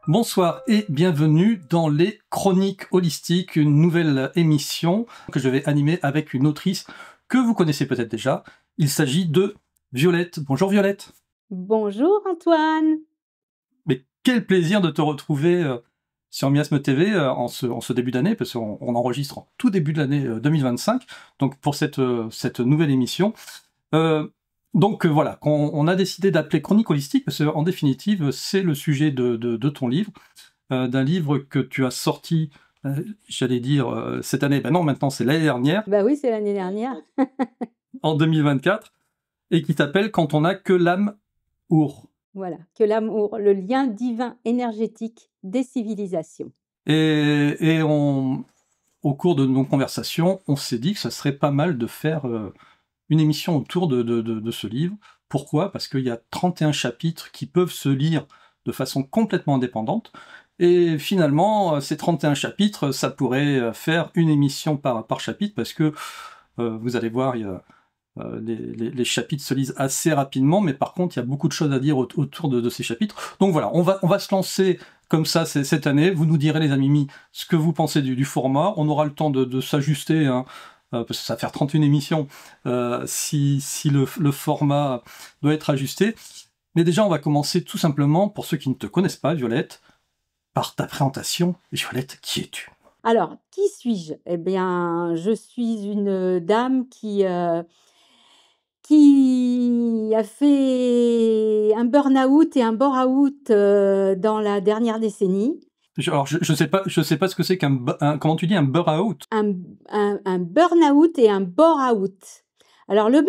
Bonsoir et bienvenue dans les Chroniques Holistiques, une nouvelle émission que je vais animer avec une autrice que vous connaissez peut-être déjà. Il s'agit de Violette. Bonjour Violette. Bonjour Antoine. Mais quel plaisir de te retrouver sur Miasme TV en ce début d'année, parce qu'on enregistre en tout début de l'année 2025, donc pour cette nouvelle émission. Voilà, on a décidé d'appeler Chronique Holistique parce qu'en définitive, c'est le sujet de ton livre, d'un livre que tu as sorti, j'allais dire cette année, ben non, maintenant c'est l'année dernière, Bah oui, c'est l'année dernière. en 2024, et qui t'appelle Quand on n'a que l'âme our. Voilà, que l'amour, le lien divin énergétique des civilisations. Au cours de nos conversations, on s'est dit que ça serait pas mal de faire une émission autour de ce livre. Pourquoi ? Parce qu'il y a 31 chapitres qui peuvent se lire de façon complètement indépendante. Et finalement, ces 31 chapitres, ça pourrait faire une émission par chapitre, parce que vous allez voir, les chapitres se lisent assez rapidement, mais par contre, il y a beaucoup de choses à dire autour de ces chapitres. Donc voilà, on va se lancer comme ça cette année. Vous nous direz, les amis, ce que vous pensez du format. On aura le temps de s'ajuster, hein, parce que ça va faire 31 émissions, si le format doit être ajusté. Mais déjà, on va commencer tout simplement, pour ceux qui ne te connaissent pas, Violette, par ta présentation. Violette, qui es-tu ? Alors, qui suis-je? Eh bien, je suis une dame qui a fait un burn-out et un bore-out dans la dernière décennie. Alors, je sais pas ce que c'est comment tu dis, un burn-out? Un burn-out et un bore-out. Alors, le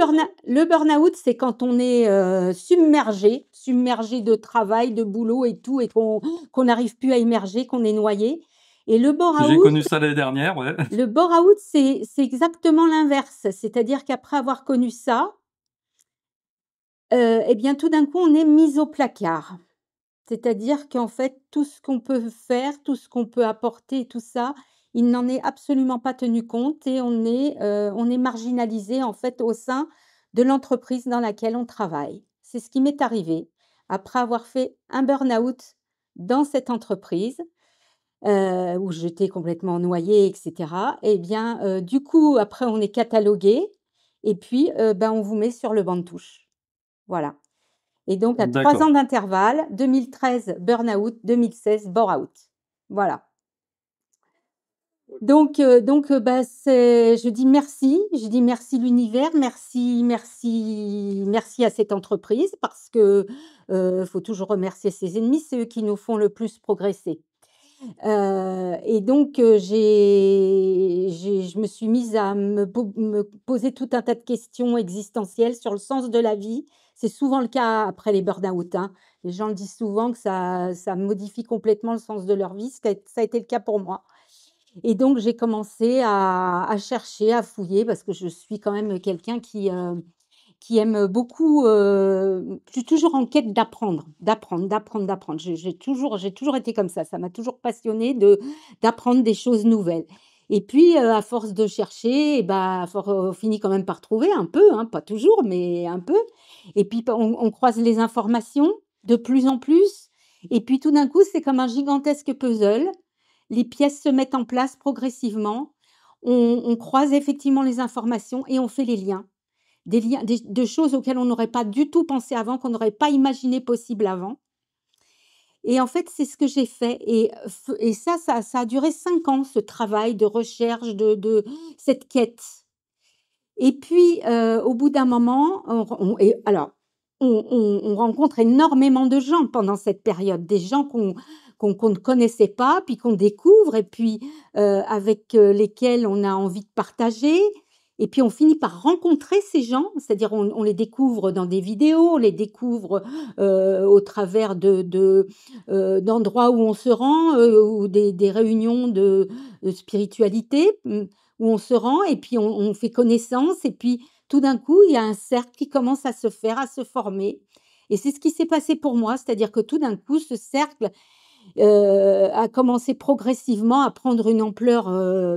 burn-out, c'est quand on est submergé de travail, de boulot et tout, et qu'on n'arrive plus à émerger, qu'on est noyé. Et le J'ai bore-out, connu ça l'année dernière, ouais. le bore-out, c'est exactement l'inverse. C'est-à-dire qu'après avoir connu ça, eh bien, tout d'un coup, on est mis au placard. C'est-à-dire qu'en fait, tout ce qu'on peut faire, tout ce qu'on peut apporter, tout ça, il n'en est absolument pas tenu compte et on est marginalisé en fait au sein de l'entreprise dans laquelle on travaille. C'est ce qui m'est arrivé après avoir fait un burn-out dans cette entreprise où j'étais complètement noyée, et cetera. Et bien, du coup, après, on est catalogué et puis, on vous met sur le banc de touche. Voilà. Et donc à 3 ans d'intervalle, 2013 burn-out, 2016 bore-out. Voilà. Donc je dis merci l'univers, merci à cette entreprise parce que, faut toujours remercier ses ennemis, c'est eux qui nous font le plus progresser. Et donc je me suis mise à me poser tout un tas de questions existentielles sur le sens de la vie. C'est souvent le cas après les burn-out, hein. Les gens le disent souvent que ça modifie complètement le sens de leur vie, ça a été le cas pour moi. Et donc j'ai commencé à chercher, à fouiller parce que je suis quand même quelqu'un qui aime beaucoup, je suis toujours en quête d'apprendre. J'ai toujours été comme ça m'a toujours passionnée d'apprendre des choses nouvelles. Et puis, à force de chercher et on finit quand même par trouver un peu, hein, pas toujours, mais un peu. Et puis on croise les informations de plus en plus et puis tout d'un coup, c'est comme un gigantesque puzzle. Les pièces se mettent en place progressivement. On croise effectivement les informations et on fait les liens. Des liens de choses auxquelles on n'aurait pas du tout pensé avant, qu'on n'aurait pas imaginé possible avant. Et en fait, c'est ce que j'ai fait et ça a duré 5 ans, ce travail de recherche, de cette quête. Et puis, au bout d'un moment, on rencontre énormément de gens pendant cette période, des gens qu'on ne connaissait pas, puis qu'on découvre et puis, avec, lesquels on a envie de partager. Et puis on finit par rencontrer ces gens, c'est-à-dire on les découvre dans des vidéos, on les découvre, au travers d'endroits où on se rend, ou des réunions de spiritualité, où on se rend et puis on fait connaissance et puis tout d'un coup, il y a un cercle qui commence à se faire, à se former. Et c'est ce qui s'est passé pour moi, c'est-à-dire que tout d'un coup, ce cercle, a commencé progressivement à prendre une ampleur,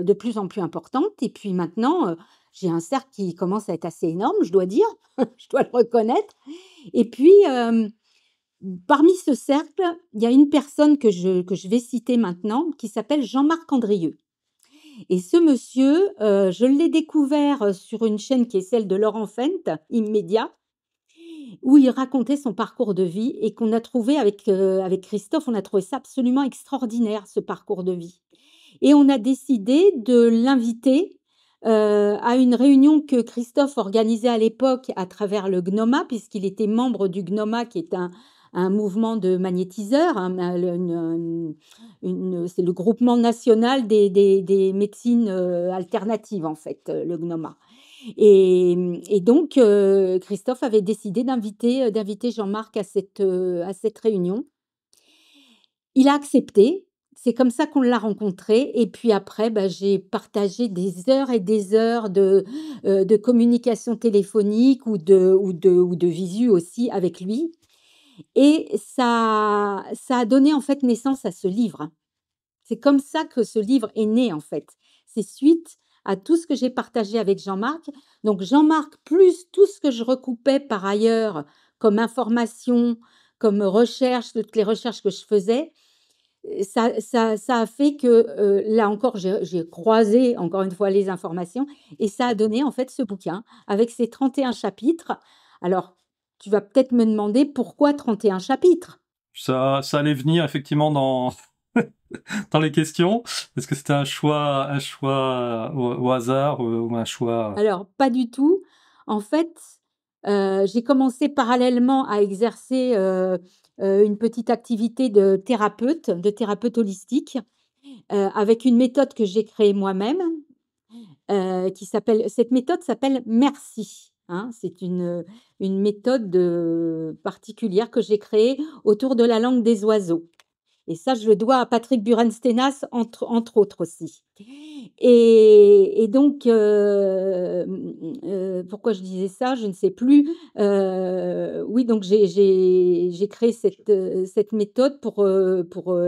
de plus en plus importante et puis maintenant, j'ai un cercle qui commence à être assez énorme, je dois dire, je dois le reconnaître et puis, Parmi ce cercle, il y a une personne que je vais citer maintenant, qui s'appelle Jean-Marc Andrieux. Et ce monsieur, je l'ai découvert, sur une chaîne qui est celle de Laurent Fent, Immédiat, où il racontait son parcours de vie et qu'on a trouvé avec Christophe, on a trouvé ça absolument extraordinaire, ce parcours de vie. Et on a décidé de l'inviter, à une réunion que Christophe organisait à l'époque à travers le GNOMA, puisqu'il était membre du GNOMA, qui est un mouvement de magnétiseurs, c'est le groupement national des médecines, alternatives, en fait, le GNOMA. Et donc Christophe avait décidé d'inviter Jean-Marc à cette réunion. Il a accepté, c'est comme ça qu'on l'a rencontré et puis après, bah, j'ai partagé des heures et des heures de communication téléphonique ou de visu aussi avec lui et ça a donné en fait naissance à ce livre. C'est comme ça que ce livre est né en fait. C'est suite à tout ce que j'ai partagé avec Jean-Marc. Donc Jean-Marc plus tout ce que je recoupais par ailleurs comme information, comme recherche, toutes les recherches que je faisais, ça a fait que, là encore, j'ai croisé encore une fois les informations et ça a donné en fait ce bouquin avec ses 31 chapitres. Alors, tu vas peut-être me demander pourquoi 31 chapitres? Ça allait venir effectivement dans dans les questions. Est-ce que c'était un choix au hasard ou un choix... Alors, pas du tout. En fait, j'ai commencé parallèlement à exercer, une petite activité de thérapeute holistique, avec une méthode que j'ai créée moi-même, cette méthode s'appelle Merci, hein. C'est une méthode, particulière que j'ai créée autour de la langue des oiseaux. Et ça, je le dois à Patrick Burenstenas, entre autres aussi. Et donc, pourquoi je disais ça? Je ne sais plus. Oui, donc j'ai créé cette méthode pour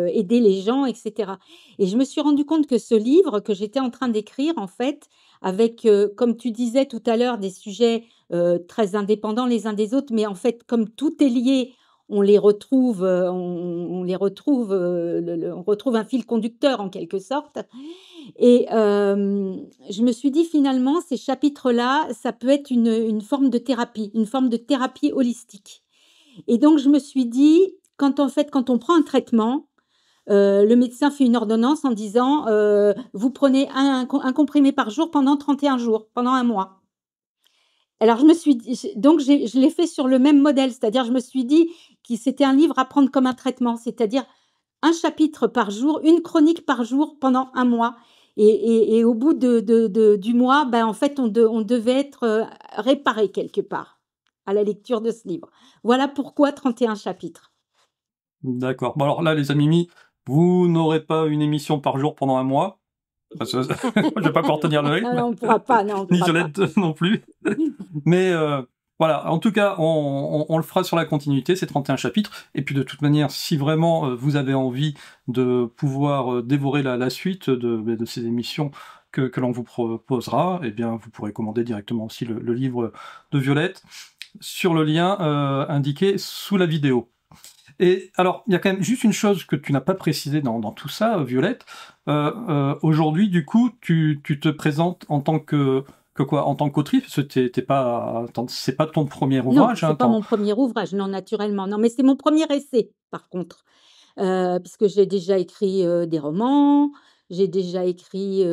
aider les gens et cetera. Et je me suis rendu compte que ce livre que j'étais en train d'écrire, en fait, avec, comme tu disais tout à l'heure, des sujets, très indépendants les uns des autres, mais en fait, comme tout est lié, on les retrouve, on retrouve un fil conducteur en quelque sorte et je me suis dit: «Finalement, ces chapitres-là, ça peut être une forme de thérapie, une forme de thérapie holistique» et donc je me suis dit: quand on prend un traitement, le médecin fait une ordonnance en disant, «Vous prenez un comprimé par jour pendant 31 jours, pendant un mois». Alors je me suis dit je l'ai fait sur le même modèle, c'est-à-dire je me suis dit que c'était un livre à prendre comme un traitement, c'est-à-dire un chapitre par jour, une chronique par jour pendant un mois et au bout du mois, ben, en fait, on devait être, réparé quelque part à la lecture de ce livre. Voilà pourquoi 31 chapitres. D'accord. Bon alors là, les amis, vous n'aurez pas une émission par jour pendant un mois. Parce que je vais pas pouvoir tenir le Non, rythme, non, on pourra pas, non, on ni pourra pas. Violette non plus. Mais voilà, en tout cas, on le fera sur la continuité, ces 31 chapitres. Et puis de toute manière, si vraiment vous avez envie de pouvoir dévorer la suite de ces émissions que l'on vous proposera, eh bien vous pourrez commander directement aussi le livre de Violette sur le lien indiqué sous la vidéo. Et alors, il y a quand même juste une chose que tu n'as pas précisé dans tout ça, Violette. Aujourd'hui, du coup, tu te présentes en tant que quoi? En tant qu'autrice? Parce que c'est pas ton premier Non, ouvrage, c'est hein, pas mon premier ouvrage, non, naturellement, non, mais c'est mon premier essai, par contre, puisque j'ai déjà écrit, des romans, j'ai déjà écrit,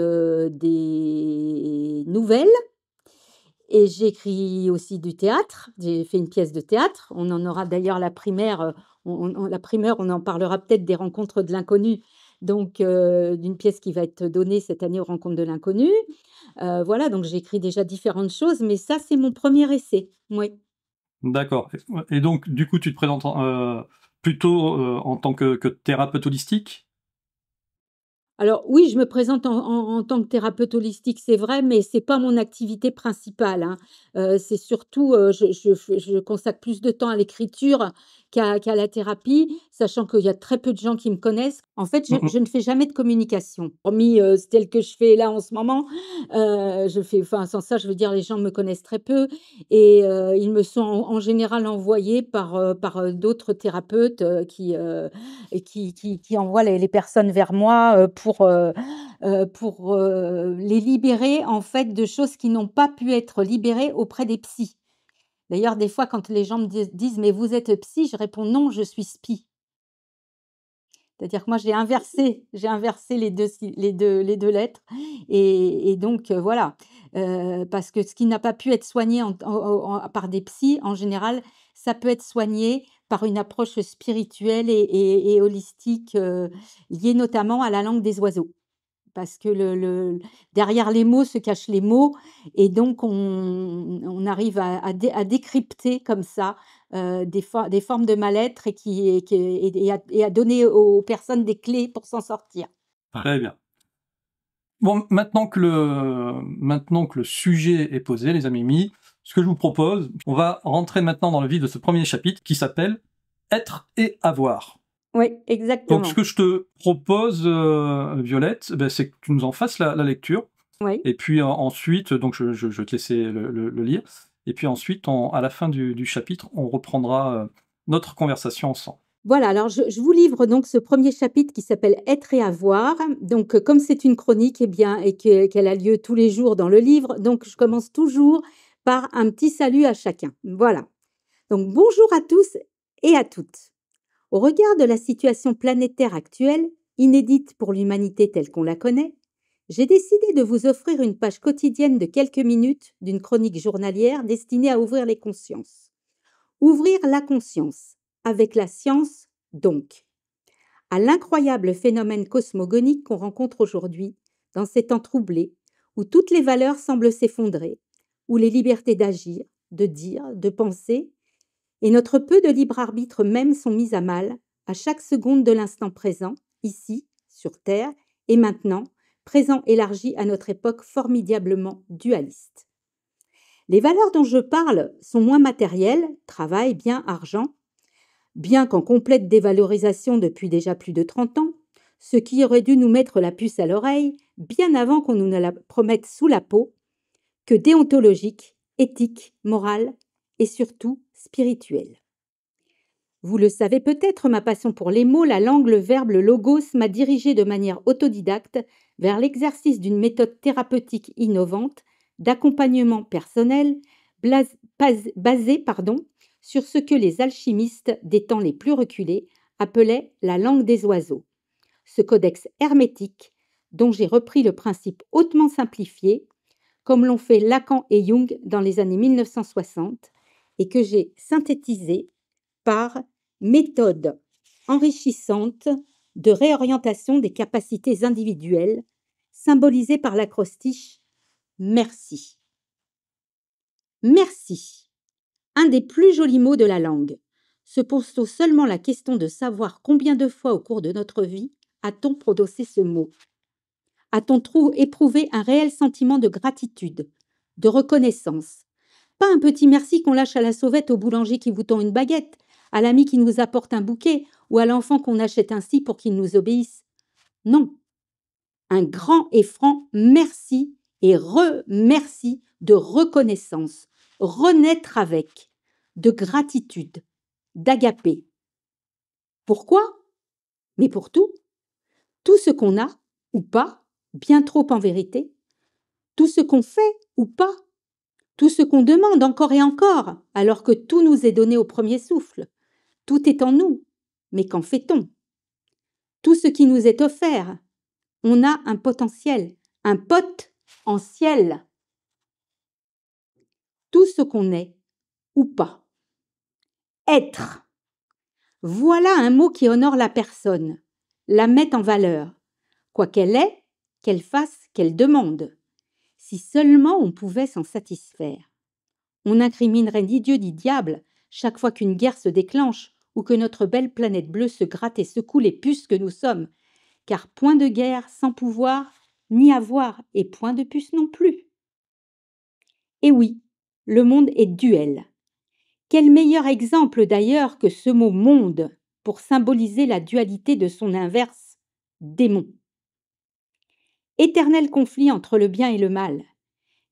des nouvelles. Et j'ai écrit aussi du théâtre. J'ai fait une pièce de théâtre. On en aura d'ailleurs la primaire, la primeur, on en parlera peut-être des Rencontres de l'inconnu, donc d'une pièce qui va être donnée cette année aux Rencontres de l'inconnu. Voilà, donc j'ai écrit déjà différentes choses, mais ça, c'est mon premier essai. Oui. d'accord. Et donc, du coup, tu te présentes plutôt en tant que thérapeute holistique? Alors oui, je me présente en tant que thérapeute holistique, c'est vrai, mais c'est pas mon activité principale, hein. C'est surtout, je consacre plus de temps à l'écriture qu'à la thérapie, sachant qu'il y a très peu de gens qui me connaissent. En fait, je Mmh mh. je ne fais jamais de communication, hormis, celle que je fais là en ce moment. Je fais enfin, sans ça, je veux dire, les gens me connaissent très peu et ils me sont en général envoyés par d'autres thérapeutes, qui envoient les personnes vers moi, pour les libérer, en fait, de choses qui n'ont pas pu être libérées auprès des psys. D'ailleurs, des fois, quand les gens me disent: «Mais vous êtes psy?» je réponds: «Non, je suis spi». C'est-à-dire que moi, j'ai inversé les deux lettres et donc donc parce que ce qui n'a pas pu être soigné par des psys, en général, ça peut être soigné par une approche spirituelle et holistique, liée notamment à la langue des oiseaux. Parce que le derrière les mots se cachent les mots et donc on arrive à décrypter comme ça, des formes de mal-être et à donner aux personnes des clés pour s'en sortir. Très bien. Bon, maintenant que le sujet est posé, les amis mis, ce que je vous propose, on va rentrer maintenant dans le vif de ce premier chapitre qui s'appelle Être et avoir. Oui, Donc ce exactement. que je te propose, Violette, c'est que tu nous en fasses la lecture Oui. et puis ensuite, donc je vais te laisser le lire et puis ensuite à la fin du chapitre, on reprendra, notre conversation ensemble. Voilà, alors je vous livre donc ce premier chapitre qui s'appelle «Être et avoir». Donc, comme c'est une chronique, eh bien qu'elle a lieu tous les jours dans le livre, donc je commence toujours par un petit salut à chacun. Voilà. Donc bonjour à tous et à toutes. Au regard de la situation planétaire actuelle, inédite pour l'humanité telle qu'on la connaît, j'ai décidé de vous offrir une page quotidienne de quelques minutes d'une chronique journalière destinée à ouvrir les consciences. Ouvrir la conscience, avec la science donc, à l'incroyable phénomène cosmogonique qu'on rencontre aujourd'hui, dans ces temps troublés, où toutes les valeurs semblent s'effondrer, où les libertés d'agir, de dire, de penser et notre peu de libre arbitre même sont mis à mal, à chaque seconde de l'instant présent, ici, sur Terre, et maintenant, présent élargi à notre époque formidablement dualiste. Les valeurs dont je parle sont moins matérielles, travail, bien, argent, bien qu'en complète dévalorisation depuis déjà plus de 30 ans, ce qui aurait dû nous mettre la puce à l'oreille bien avant qu'on nous ne la promette sous la peau, que déontologique, éthique, morale et surtout spirituelle. Vous le savez peut-être, ma passion pour les mots, la langue, le verbe, le logos m'a dirigée de manière autodidacte vers l'exercice d'une méthode thérapeutique innovante, d'accompagnement personnel, basée sur ce que les alchimistes des temps les plus reculés appelaient la langue des oiseaux. Ce codex hermétique, dont j'ai repris le principe hautement simplifié, comme l'ont fait Lacan et Jung dans les années 1960, et que j'ai synthétisé par méthode enrichissante de réorientation des capacités individuelles, symbolisée par l'acrostiche merci. Merci, un des plus jolis mots de la langue. Se pose-t-on seulement la question de savoir combien de fois au cours de notre vie a-t-on prononcé ce mot? A-t-on éprouvé un réel sentiment de gratitude, de reconnaissance? Pas un petit merci qu'on lâche à la sauvette au boulanger qui vous tend une baguette, à l'ami qui nous apporte un bouquet ou à l'enfant qu'on achète ainsi pour qu'il nous obéisse. Non, un grand et franc merci et remercie de reconnaissance, renaître avec, de gratitude, d'agapé. Pourquoi? Mais pour tout. Tout ce qu'on a ou pas, bien trop en vérité. Tout ce qu'on fait ou pas. Tout ce qu'on demande encore et encore, alors que tout nous est donné au premier souffle. Tout est en nous, mais qu'en fait-on? Tout ce qui nous est offert, on a un potentiel, un pote en ciel. Tout ce qu'on est ou pas. Être. Voilà un mot qui honore la personne, la met en valeur, quoi qu'elle ait, qu'elle fasse, qu'elle demande. Si seulement on pouvait s'en satisfaire. On incriminerait ni Dieu ni diable chaque fois qu'une guerre se déclenche ou que notre belle planète bleue se gratte et secoue les puces que nous sommes, car point de guerre sans pouvoir ni avoir et point de puce non plus. Et oui, le monde est duel. Quel meilleur exemple d'ailleurs que ce mot monde pour symboliser la dualité de son inverse, démon. Éternel conflit entre le bien et le mal.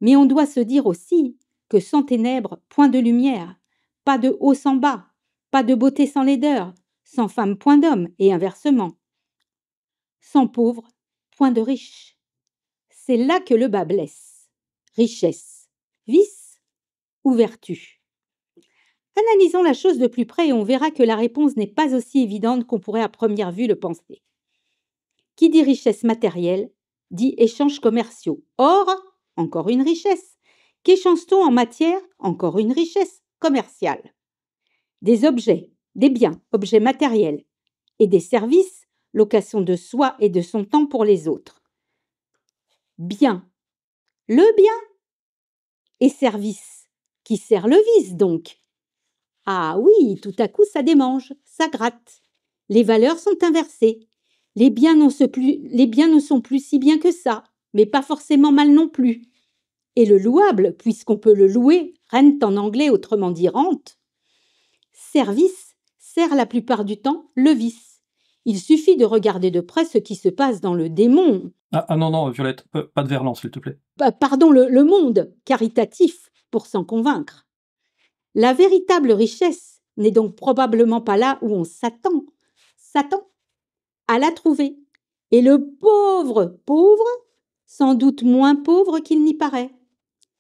Mais on doit se dire aussi que sans ténèbres, point de lumière, pas de haut sans bas, pas de beauté sans laideur, sans femme, point d'homme, et inversement. Sans pauvre, point de riche. C'est là que le bas blesse. Richesse, vice ou vertu? Analysons la chose de plus près et on verra que la réponse n'est pas aussi évidente qu'on pourrait à première vue le penser. Qui dit richesse matérielle, dit échanges commerciaux. Or, encore une richesse. Qu'échange-t-on en matière? Encore une richesse commerciale. Des objets, des biens, objets matériels, et des services, location de soi et de son temps pour les autres. Bien, le bien, et service, qui sert le vice donc. Ah oui, tout à coup ça démange, ça gratte. Les valeurs sont inversées. Les biens ne sont plus si bien que ça, mais pas forcément mal non plus. Et le louable, puisqu'on peut le louer, rent en anglais, autrement dit rente. Service sert la plupart du temps le vice. Il suffit de regarder de près ce qui se passe dans le démon. Non, Violette, pas de verlan, s'il te plaît. Pardon, le monde caritatif, pour s'en convaincre. La véritable richesse n'est donc probablement pas là où on s'attend à la trouver. Et le pauvre, sans doute moins pauvre qu'il n'y paraît.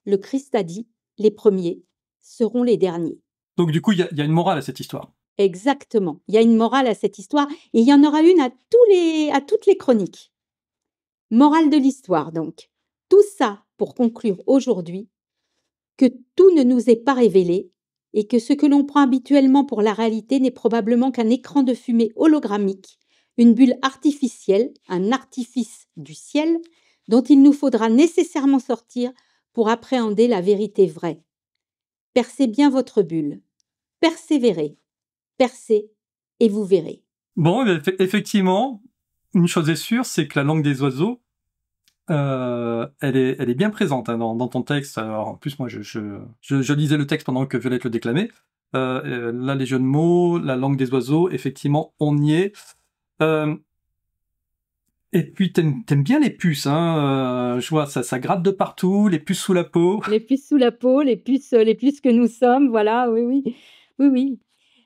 Le Christ a dit, les premiers seront les derniers. Donc du coup, il y a une morale à cette histoire. Exactement. Il y a une morale à cette histoire et il y en aura une à toutes les chroniques. Morale de l'histoire, donc. Tout ça pour conclure aujourd'hui que tout ne nous est pas révélé et que ce que l'on prend habituellement pour la réalité n'est probablement qu'un écran de fumée hologrammique, une bulle artificielle, un artifice du ciel, dont il nous faudra nécessairement sortir pour appréhender la vérité vraie. Percez bien votre bulle. Persévérez. Percez et vous verrez. Bon, effectivement, une chose est sûre, c'est que la langue des oiseaux, elle est bien présente hein, dans ton texte. Alors, en plus, moi, je lisais le texte pendant que Violette le déclamait. Là, les jeux de mots, la langue des oiseaux, effectivement, on y est. Et puis, t'aimes bien les puces, hein. Je vois, ça gratte de partout, les puces sous la peau. Les puces sous la peau, les puces que nous sommes, voilà, oui.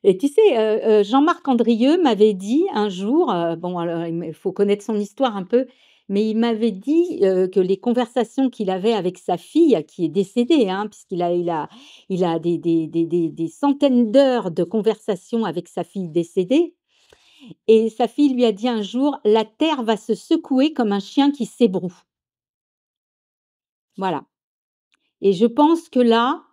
Et tu sais, Jean-Marc Andrieux m'avait dit un jour, bon, alors, il faut connaître son histoire un peu, mais il m'avait dit que les conversations qu'il avait avec sa fille, qui est décédée, hein, puisqu'il a des centaines d'heures de conversations avec sa fille décédée, et sa fille lui a dit un jour, la terre va se secouer comme un chien qui s'ébroue. Voilà. Et je pense que là,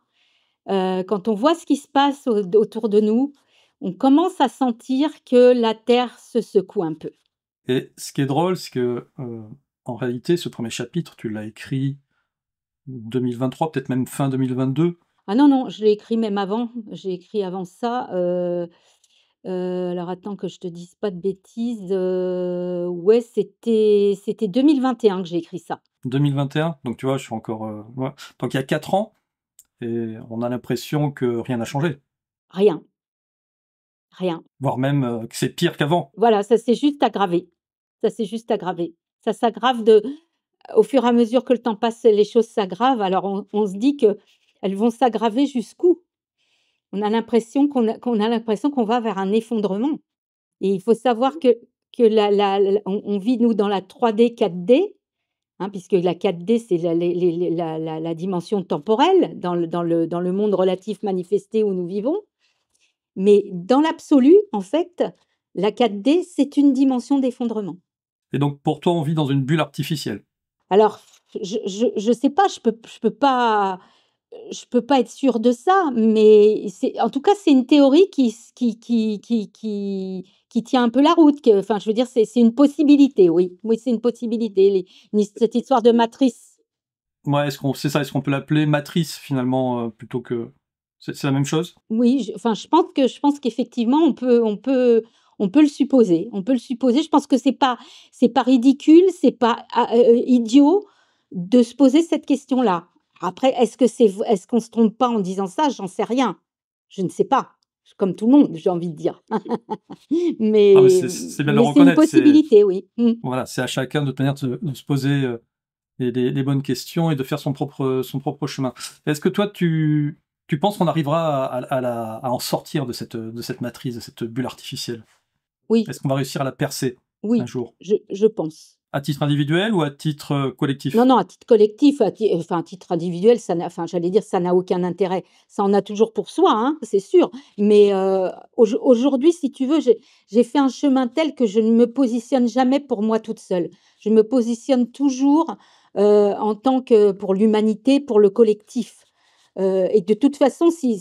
quand on voit ce qui se passe autour de nous, on commence à sentir que la terre se secoue un peu. Et ce qui est drôle, c'est que, en réalité, ce premier chapitre, tu l'as écrit 2023, peut-être même fin 2022. Ah non, je l'ai écrit même avant. J'ai écrit avant ça. Alors attends que je te dise pas de bêtises. Ouais, c'était 2021 que j'ai écrit ça. 2021, donc tu vois, je suis encore... ouais. Donc il y a 4 ans, et on a l'impression que rien n'a changé. Rien. Voire même que c'est pire qu'avant. Voilà, ça s'est juste aggravé. Ça s'aggrave au fur et à mesure que le temps passe, les choses s'aggravent. Alors on se dit qu'elles vont s'aggraver jusqu'où? On a l'impression qu'on va vers un effondrement. Et il faut savoir que on vit nous dans la 3D, 4D, hein, puisque la 4D c'est la dimension temporelle dans le monde relatif manifesté où nous vivons. Mais dans l'absolu, en fait, la 4D c'est une dimension d'effondrement. Et donc pour toi, on vit dans une bulle artificielle. Alors, je sais pas, je peux pas être sûre de ça, mais en tout cas, c'est une théorie qui tient un peu la route. Enfin, je veux dire, c'est une possibilité, oui. Oui, c'est une possibilité. Cette histoire de matrice. Ouais, est-ce qu'on peut l'appeler matrice finalement plutôt que c'est la même chose? Oui, je pense qu'effectivement, on peut le supposer. On peut le supposer. Je pense que c'est pas ridicule, c'est pas idiot de se poser cette question-là. Après, est-ce qu'on se trompe pas en disant ça? J'en sais rien. Je ne sais pas, comme tout le monde, j'ai envie de dire. Ah, mais Mais c'est bien de le mais c'est une reconnaître, possibilité, oui. Mmh. voilà, c'est à chacun de toute manière de se poser, les bonnes questions et de faire son propre chemin. Est-ce que toi tu penses qu'on arrivera à en sortir de cette matrice, de cette bulle artificielle? Oui, Est-ce qu'on va réussir à la percer un oui, jour? je pense. À titre individuel ou à titre, Non, collectif? non, à titre collectif, à titre individuel, ça n'a enfin, j'allais dire, ça n'a aucun intérêt. Ça en a toujours pour soi, hein, c'est sûr. Mais, aujourd'hui, si tu veux, j'ai fait un chemin tel que je ne me positionne jamais pour moi toute seule. Je me positionne toujours, en tant que pour l'humanité, pour le collectif. Et de toute façon, si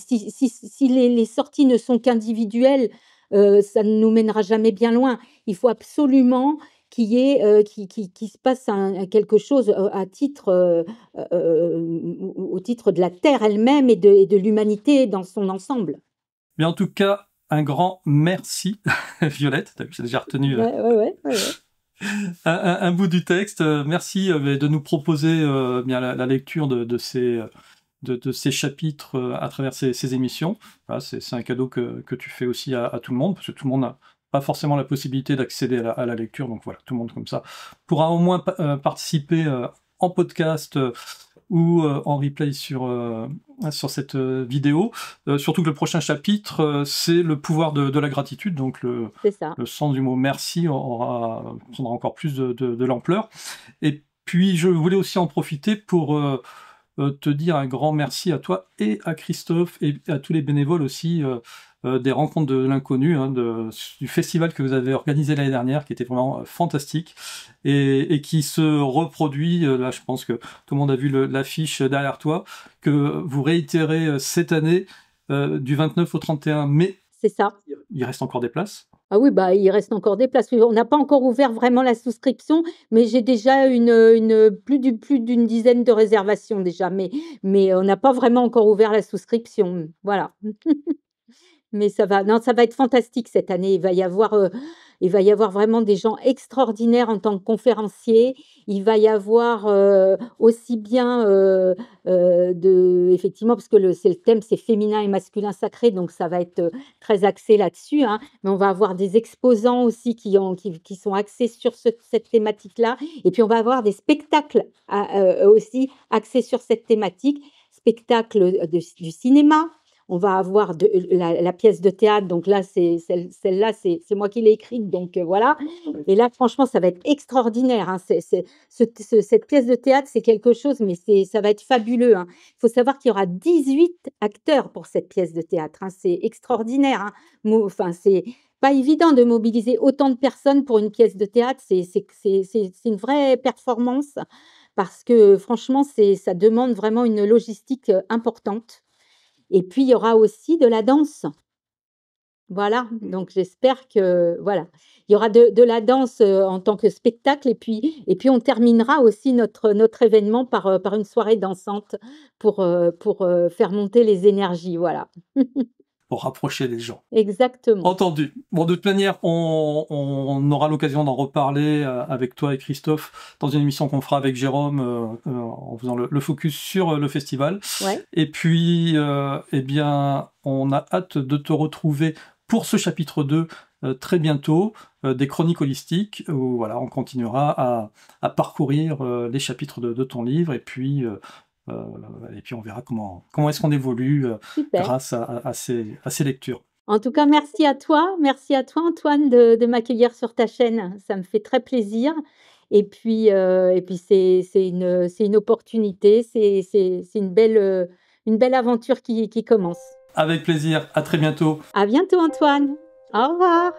les sorties ne sont qu'individuelles, ça ne nous mènera jamais bien loin. Il faut absolument qu'il y ait, qu'il se passe quelque chose, à titre, au titre de la terre elle-même et de l'humanité dans son ensemble. Mais en tout cas, un grand merci Violette, tu vu, j'ai déjà retenu, Ouais, ouais, ouais, ouais, ouais. un bout du texte. Merci, de nous proposer, bien la lecture de ces chapitres, à travers ces émissions. Voilà, c'est un cadeau que tu fais aussi à tout le monde, parce que tout le monde n'a pas forcément la possibilité d'accéder à la lecture. Donc voilà, tout le monde comme ça pourra au moins participer, en podcast, ou en replay sur cette vidéo. Surtout que le prochain chapitre, c'est le pouvoir de la gratitude, donc C'est ça. le sens du mot merci prendra encore plus de l'ampleur. Et puis je voulais aussi en profiter pour te dire un grand merci à toi et à Christophe et à tous les bénévoles aussi, des rencontres de l'inconnu, hein, du festival que vous avez organisé l'année dernière, qui était vraiment fantastique et qui se reproduit. Là, je pense que tout le monde a vu l'affiche derrière toi, que vous réitérez cette année, du 29 au 31 mai. C'est ça. Il reste encore des places. Ah oui, bah, il reste encore des places. Oui, on n'a pas encore ouvert vraiment la souscription, mais j'ai déjà plus d'une dizaine de réservations déjà, mais on n'a pas vraiment encore ouvert la souscription, voilà. Mais ça va non, ça va être fantastique cette année. Il va y avoir vraiment des gens extraordinaires en tant que conférenciers. Il va y avoir, aussi bien, de effectivement, parce que le thème, c'est féminin et masculin sacré, donc ça va être, très axé là-dessus, hein. Mais on va avoir des exposants aussi qui sont axés sur cette thématique-là. Et puis on va avoir des spectacles aussi axés sur cette thématique. Spectacles, du cinéma, on va avoir la pièce de théâtre, donc là, celle-là, c'est moi qui l'ai écrite, donc voilà. Et là, franchement, ça va être extraordinaire, hein. Cette pièce de théâtre, c'est quelque chose, mais ça va être fabuleux, hein. Il faut savoir qu'il y aura 18 acteurs pour cette pièce de théâtre, hein. C'est extraordinaire, hein. Enfin, c'est pas évident de mobiliser autant de personnes pour une pièce de théâtre. C'est une vraie performance parce que franchement, ça demande vraiment une logistique importante. Et puis, il y aura aussi de la danse. Voilà, donc j'espère que voilà, il y aura de la danse, en tant que spectacle et puis on terminera aussi notre événement par une soirée dansante pour faire monter les énergies, voilà. Pour rapprocher les gens. Exactement. Entendu. Bon, de toute manière, on aura l'occasion d'en reparler, avec toi et Christophe dans une émission qu'on fera avec Jérôme, en faisant le focus sur le festival. Ouais, Et puis, eh bien, on a hâte de te retrouver pour ce chapitre 2, très bientôt, des chroniques holistiques, où voilà, on continuera à parcourir, les chapitres de ton livre, euh, et puis on verra comment est-ce qu'on évolue, super. grâce à ces lectures. En tout cas, merci à toi Antoine de m'accueillir sur ta chaîne. Ça me fait très plaisir et puis c'est une opportunité, c'est une belle aventure qui commence. Avec plaisir, à très bientôt. À bientôt Antoine. Au revoir.